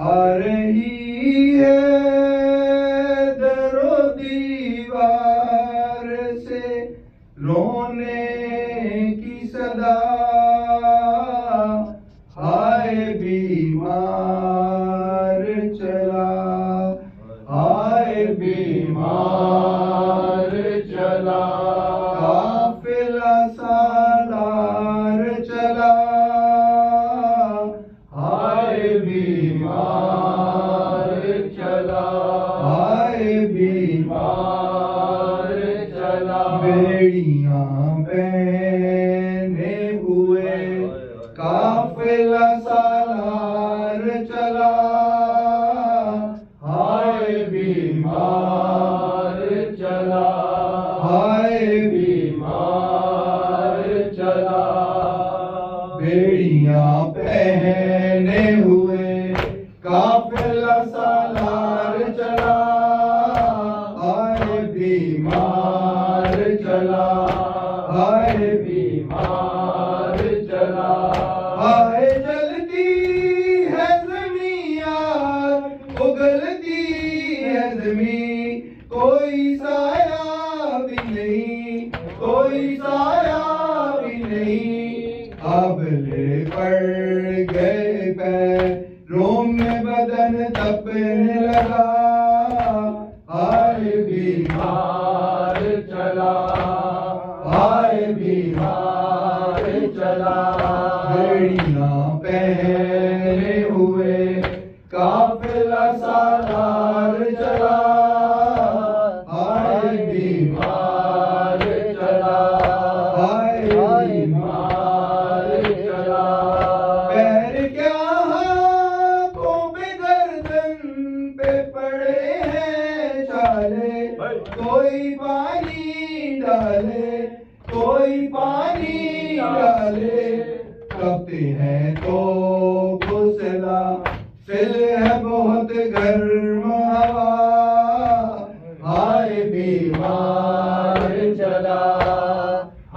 आ रही है दरो दीवार से रोने की सदा, हाय बीमार चला, हाय बीमार चला, काफिला सालार चला, हाय बीमार चला, हाय बीमार चला, बेड़ियां पहने हुए काफिला सालार चला, हाय बीमार चला, हाय बीमार चला, बेड़ियां पहने हुए काफिला सालार चला, हाय बीमार चला, हाय बीमार चला, हाय जलती है ज़मीं, उगलती है ज़मीं, कोई साया भी नहीं, कोई साया भी नहीं, आबले पड़ गए पैरों में बदन तपने लगा, हाय बीमार चला, हाय बीमार चला, बेड़ियां पहने हुए काफिला सालार चला, हाय बीमार चला, हाय बीमार चला, पैर क्या हाथों पे गर्दन पे पड़े हैं छाले, कोई पानी डाले, कोई पानी डाले, कपते हैं तो घुसला, फिर है बहुत गर्म हवा, हाय बीमार चला,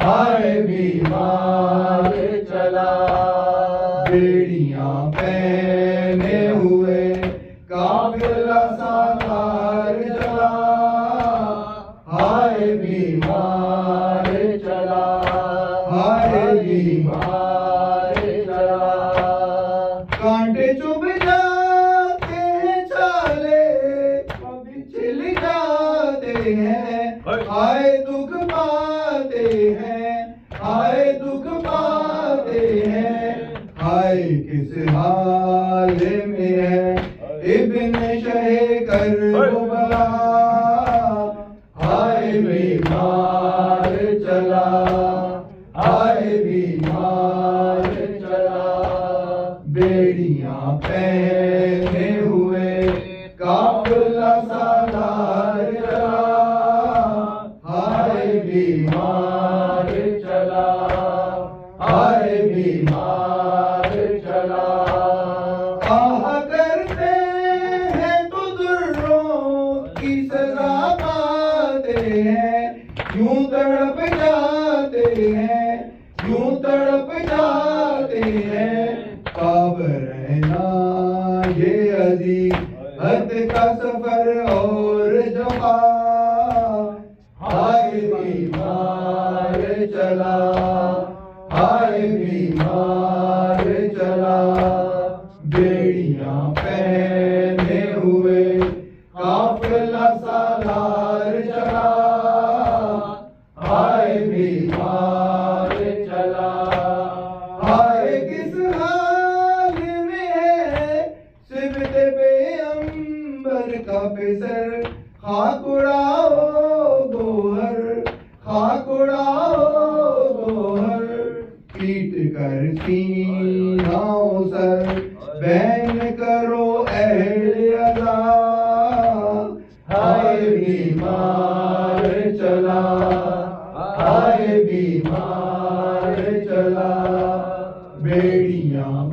हाय बीमार चला, बेड़ियां पहने हुए काफिला सालार चला, हाय बीमार चला, हाय बीमार चला, कांटे चुभ जाते हैं छाले, कभी छिल जाते हैं, हाय दुख पाते हैं, हाय दुख पाते हैं, हाय किस हाल में है इब्न शहे कर वो बला, हाय बीमार चला, हाय बीमार चला, बेड़ियां पहने हुए काफिला सालार चला, हाय बीमार चला, हाय बीमार चला, आह करते हैं तो दुर्रों की सजा पाते हैं, यूं तड़प जाते हैं, यूं तड़प जाते हैं, कब रहना ये अज़ीज़त का सफर और जफ़ा, हाय बीमार चला, हाय बीमार चला, बेड़ियां पहने हुए काफिला सालार चला, हाय बीमार चला, हाय किस हाल में है सिबते पेअंबर का पेसर, खाक उड़ाओ गोहर, खाक उड़ाओ गोहर, पीट कर सीनाओं सर बैन करो अहले अज़ा, हाय बीमार चला, हाय बीमार चला, बेड़ियां